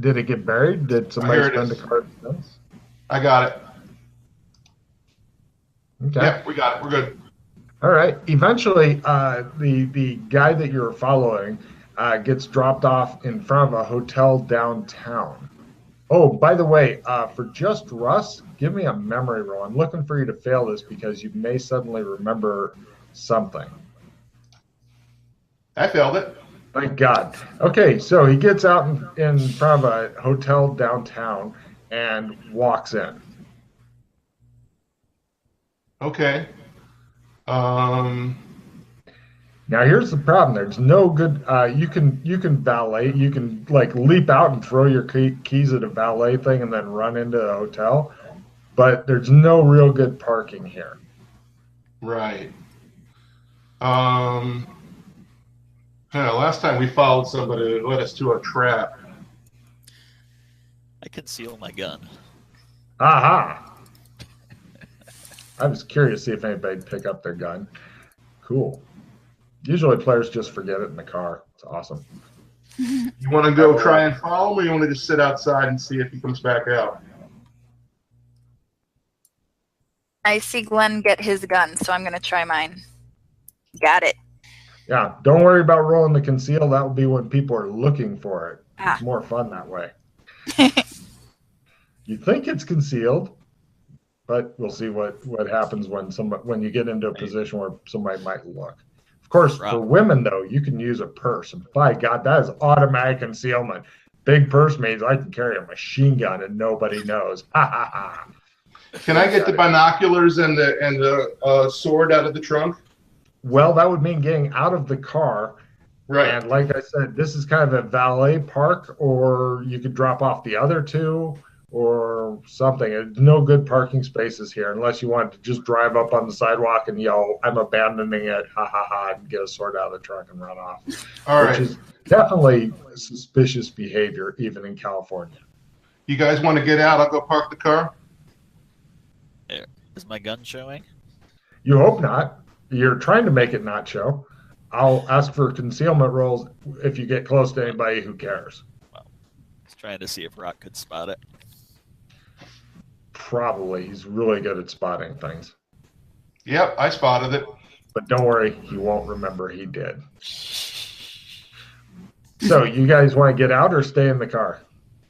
Did it get buried? Did somebody spend a card? I got it. Okay. Yep, we got it. We're good. All right. Eventually, the guy that you're following gets dropped off in front of a hotel downtown. Oh, by the way, for just Russ, give me a memory roll. I'm looking for you to fail this because you may suddenly remember something. I failed it. Thank God. Okay, so he gets out in front of a hotel downtown and walks in. Okay. Now here's the problem. There's no good. You can valet. You can leap out and throw your keys at a valet thing and then run into the hotel, but there's no real good parking here. Right. Last time we followed somebody that led us to a trap. I conceal my gun. Aha! I was curious to see if anybody'd pick up their gun. Cool. Usually players just forget it in the car. It's awesome. You want to go try and follow him, or you want to just sit outside and see if he comes back out? I see Glenn get his gun, so I'm going to try mine. Got it. Yeah, don't worry about rolling the conceal. That will be when people are looking for it. Ah. It's more fun that way. You think it's concealed, but we'll see what happens when you get into a position where somebody might look. Of course, for women, though, you can use a purse. And by God, that is automatic concealment. Big purse means I can carry a machine gun and nobody knows. Ha ha ha. Can I get the binoculars and the sword out of the trunk? Well, that would mean getting out of the car. Right. And like I said, this is kind of a valet park, or you could drop off the other two or something. There's no good parking spaces here unless you want to just drive up on the sidewalk and yell, I'm abandoning it, ha ha ha, and get a sword out of the truck and run off. All right. Which is definitely suspicious behavior, even in California. You guys want to get out? I'll go park the car. Is my gun showing? You hope not. You're trying to make it not show. I'll ask for concealment rolls if you get close to anybody who cares. Well, I was trying to see if Rock could spot it. Probably. He's really good at spotting things. Yep, I spotted it. But don't worry, he won't remember he did. So, you guys want to get out or stay in the car?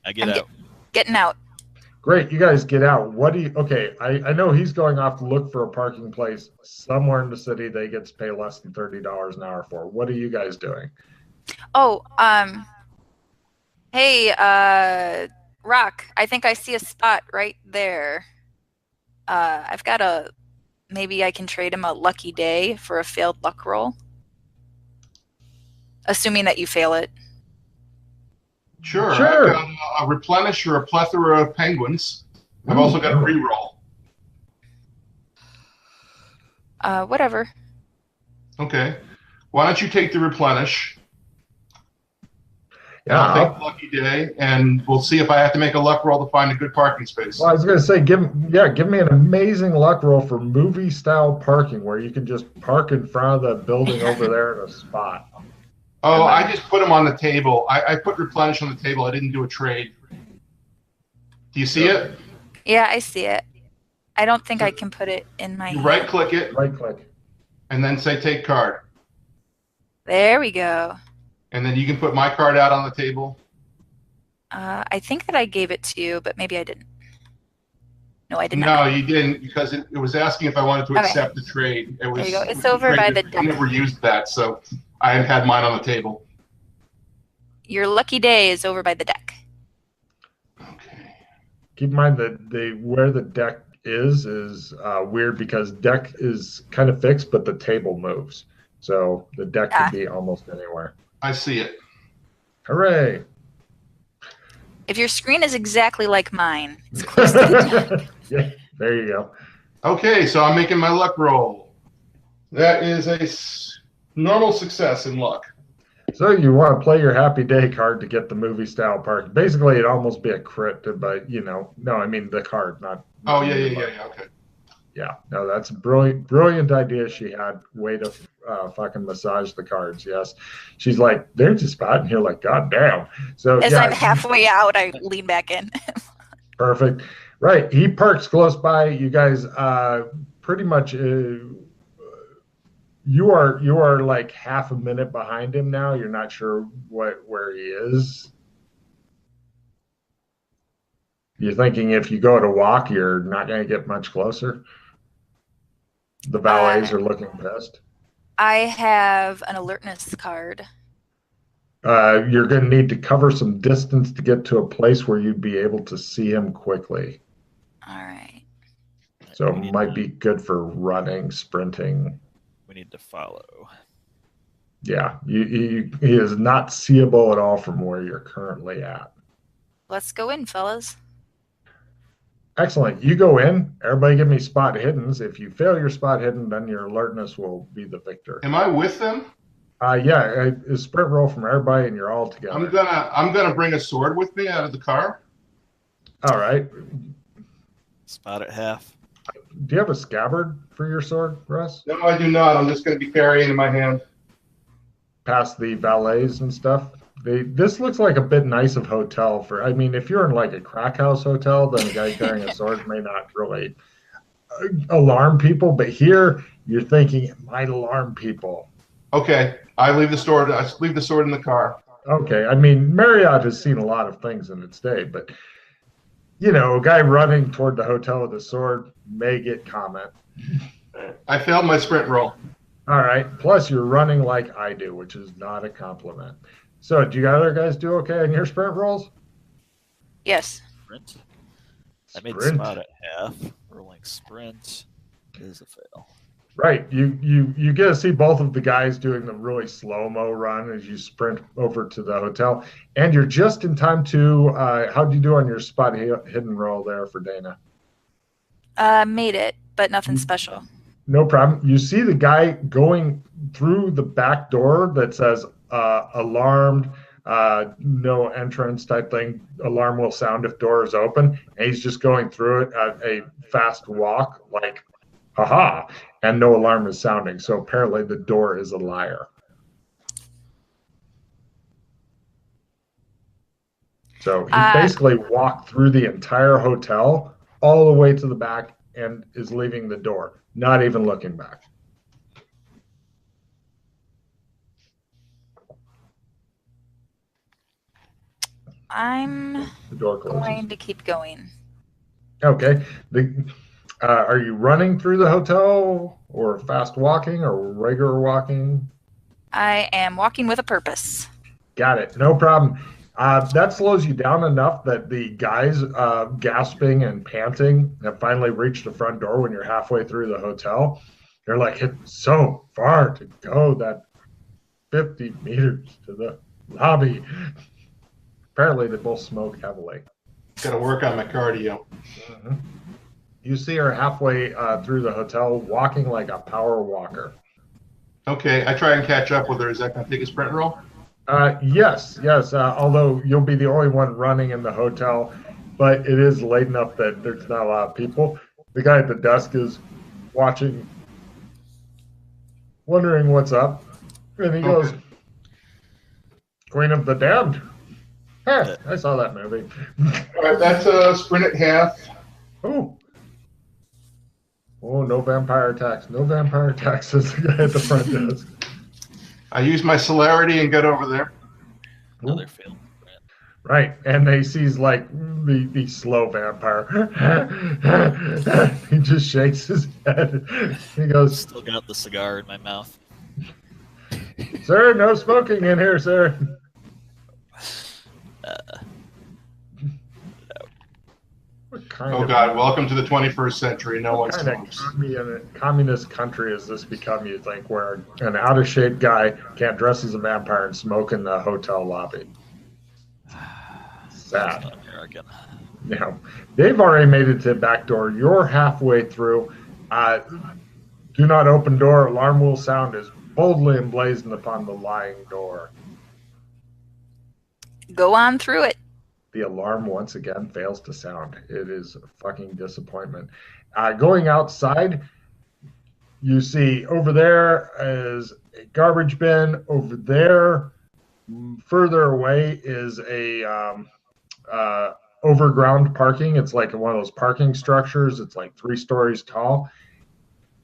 I get out. Getting out. Great, you guys get out. Okay, I know he's going off to look for a parking place somewhere in the city that he gets to pay less than $30 an hour for. What are you guys doing? Oh, hey, Rock, I think I see a spot right there. I've got maybe I can trade him a lucky day for a failed luck roll. Assuming that you fail it. Sure. Sure. I've got a replenish or a plethora of penguins. I've also got a reroll. Whatever. Okay. Why don't you take the replenish? Yeah, I'll take lucky day, and we'll see if I have to make a luck roll to find a good parking space. Well, I was going to say, give me an amazing luck roll for movie-style parking where you can just park in front of the building over there in a spot. Oh, I just put them on the table. I put replenish on the table. I didn't do a trade. Do you see it? Yeah, I see it. I don't think I can put it in my... You right-click it. Right-click. And then say take card. There we go. And then you can put my card out on the table. I think that I gave it to you, but maybe I didn't. No, I did not. No, you didn't, because it was asking if I wanted to accept the trade. It was, there you go. It's over by the I never used that, so I had mine on the table. Your lucky day is over by the deck. Okay. Keep in mind that where the deck is weird because deck is kind of fixed, but the table moves. So the deck could be almost anywhere. I see it. Hooray! If your screen is exactly like mine, it's close to the deck. Yeah, there you go. Okay, so I'm making my luck roll. That is a normal success in luck. So you want to play your happy day card to get the movie style park. Basically, it'd almost be a crit, but no, I mean the card, not. Oh yeah. Okay. Yeah, no, that's a brilliant idea she had. Way to fucking massage the cards. Yes, she's like, there's a spot, and you're like, God damn. So as I'm halfway out, I lean back in. Perfect. Right, he parks close by. You guys, pretty much. You are like half a minute behind him now. You're not sure where he is. You're thinking if you go to walk, you're not going to get much closer. The valets are looking pissed. I have an alertness card. You're going to need to cover some distance to get to a place where you'd be able to see him quickly. All right. So it might be good for running, sprinting. We need to follow. Yeah, he is not seeable at all from where you're currently at. Let's go in, fellas. Excellent. You go in. Everybody give me spot hiddens. If you fail your spot hidden, then your alertness will be the victor. Am I with them? Yeah, a sprint roll from everybody, and you're all together. I'm gonna bring a sword with me out of the car. All right. Spot at half. Do you have a scabbard for your sword, Russ? No, I do not. I'm just gonna be carrying it in my hand. Past the valets and stuff. This looks like a bit nice of hotel for. I mean, if you're in like a crack house hotel, then a guy carrying a sword may not really alarm people. But here, you're thinking it might alarm people. Okay, I leave the sword in the car. Okay, I mean, Marriott has seen a lot of things in its day, but a guy running toward the hotel with a sword may get comment. I failed my sprint roll. All right. Plus, you're running like I do, which is not a compliment. So, do you other guys do okay in your sprint rolls? Yes. Sprint. I made spot at half. Rolling sprint is a fail. Right. You get to see both of the guys doing the really slow-mo run as you sprint over to the hotel. And you're just in time to, how'd you do on your spot hidden roll there for Dana? Made it, but nothing special. No problem. You see the guy going through the back door that says alarmed, no entrance type thing. Alarm will sound if door is open. And he's just going through it at a fast walk, like, haha, and no alarm is sounding. So apparently the door is a liar. So he basically walked through the entire hotel all the way to the back and is leaving the door, not even looking back. I'm The door closes. going to keep going. Okay. Are you running through the hotel or fast walking or regular walking? I am walking with a purpose. Got it. No problem. That slows you down enough that the guys gasping and panting have finally reached the front door when you're halfway through the hotel. They're like, it's so far to go, that 50 meters to the lobby. Apparently, they both smoke heavily. Got to work on my cardio. Mm-hmm. You see her halfway through the hotel walking like a power walker. Okay, I try and catch up with her. Is that going to take a sprint roll? Yes. Although you'll be the only one running in the hotel, but it is late enough that there's not a lot of people. The guy at the desk is watching, wondering what's up, and he goes, Queen of the Damned. Hey, I saw that movie. All right, that's a sprint at half. Oh, no vampire attacks. No vampire attacks, says the guy at the front desk. I use my celerity and get over there. Another fail. Right, and he sees like the slow vampire. He just shakes his head. He goes, Still got the cigar in my mouth. Sir, no smoking in here, sir. What kind Oh of God! Welcome to the 21st century. No one kind of smokes. communist country has this become? You think where an out of shape guy can't dress as a vampire and smoke in the hotel lobby? Sad. Not American. They've already made it to the back door. You're halfway through. Do not open door. Alarm will sound is boldly emblazoned upon the lying door. Go on through it. The alarm once again fails to sound. It is a fucking disappointment. Going outside, you see over there is a garbage bin. Over there, further away, is a overground parking. It's like one of those parking structures. It's like 3 stories tall.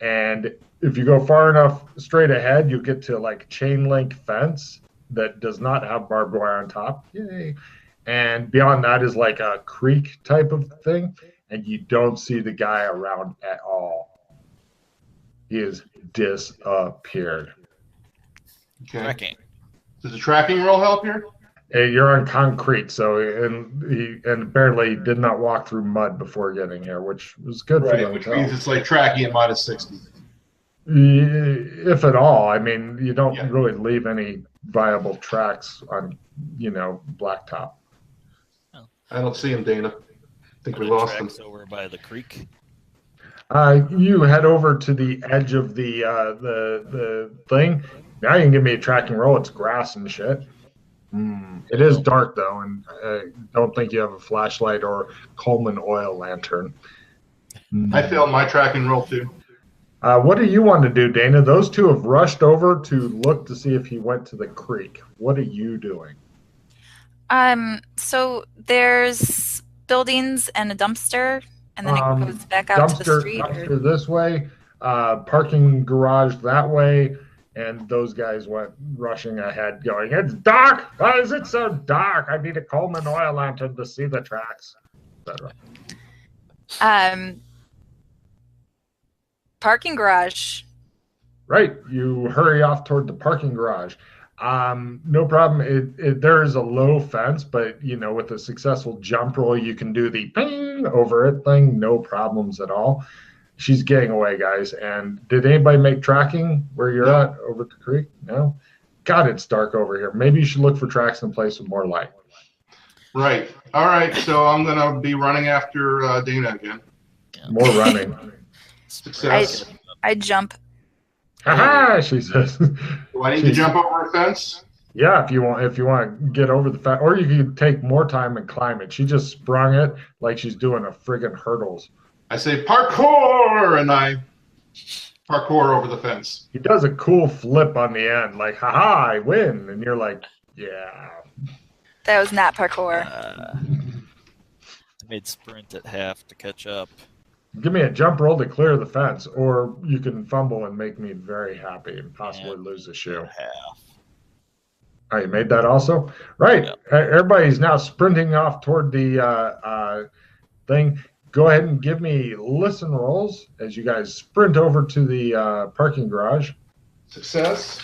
And if you go far enough straight ahead, you get to like chain link fence that does not have barbed wire on top. Yay. And beyond that is like a creek type of thing. And you don't see the guy around at all. He has disappeared. Okay. Tracking. Does the tracking roll help here? And you're on concrete, so he apparently did not walk through mud before getting here, which was good for them. Which means it's like tracking at -60. If at all. I mean, you don't really leave any viable tracks on, blacktop. I don't see him, Dana. I think we lost him. Over by the creek. You head over to the edge of the thing. Now you can give me a tracking roll. It's grass and shit. It is dark though, and I don't think you have a flashlight or Coleman oil lantern. I failed my tracking roll too. What do you want to do, Dana? Those two have rushed over to look to see if he went to the creek. What are you doing? So there's buildings and a dumpster, and then it goes back out to the street. Dumpster this way, parking garage that way, and those guys went rushing ahead, going, "It's dark! Why is it so dark? I need a Coleman oil lantern to see the tracks," etc. Parking garage. Right, you hurry off toward the parking garage. No problem. There is a low fence, but with a successful jump roll, you can do the ping over it thing. No problems at all. She's getting away, guys. And did anybody make tracking where you're at over the creek? No. God, it's dark over here. Maybe you should look for tracks in a place with more light. Right. All right. So I'm gonna be running after Dana again. More running. Success. I jump. Haha, she says. Do I need to jump over a fence? Yeah, if you want to get over the fence, or you could take more time and climb it. She just sprung it like she's doing a friggin' hurdles. I say parkour, and I parkour over the fence. He does a cool flip on the end, like, haha, I win. And you're like, yeah. That was not parkour. I made sprint at half to catch up. Give me a jump roll to clear the fence, or you can fumble and make me very happy and possibly lose a shoe. Half. Oh, you made that also? Right. Yep. Everybody's now sprinting off toward the thing. Go ahead and give me listen rolls as you guys sprint over to the parking garage. Success.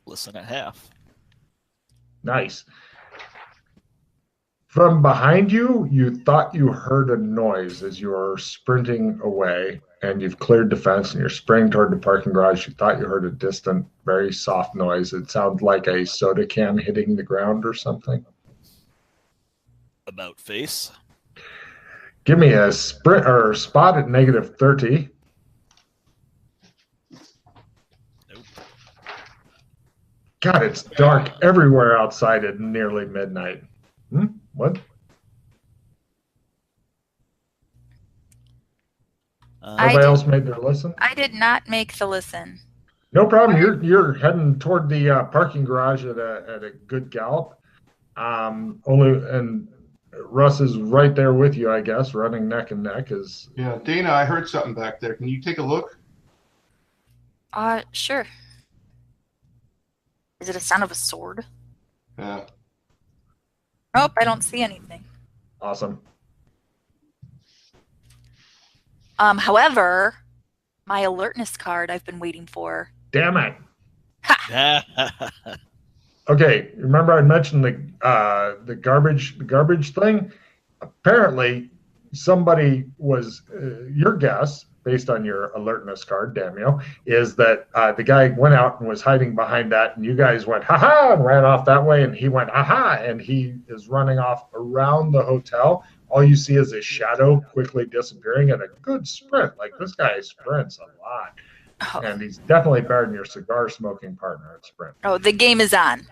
Listen at half. Nice. From behind you, you thought you heard a noise as you were sprinting away, and you've cleared the fence and you're sprinting toward the parking garage. You thought you heard a distant, very soft noise. It sounded like a soda can hitting the ground or something. About face. Give me a sprint or spot at -30. Nope. God, it's dark everywhere outside at nearly midnight. What? Nobody else made their listen? I did not make the listen. No problem. You're heading toward the parking garage at a good gallop. And Russ is right there with you, I guess, running neck and neck. Yeah, Dana, I heard something back there. Can you take a look? Sure. Is it a sound of a sword? Yeah. Nope, I don't see anything. Awesome. However, my alertness card I've been waiting for. Damn it. Okay, remember I mentioned the garbage thing? Apparently, somebody was your guess, based on your alertness card, damn you, is that the guy went out and was hiding behind that, and you guys went ha ha and ran off that way, and he went ha ha, and he is running off around the hotel. All you see is his shadow quickly disappearing at a good sprint. Like, this guy sprints a lot. Oh. And he's definitely better than your cigar smoking partner at sprint. Oh, the game is on.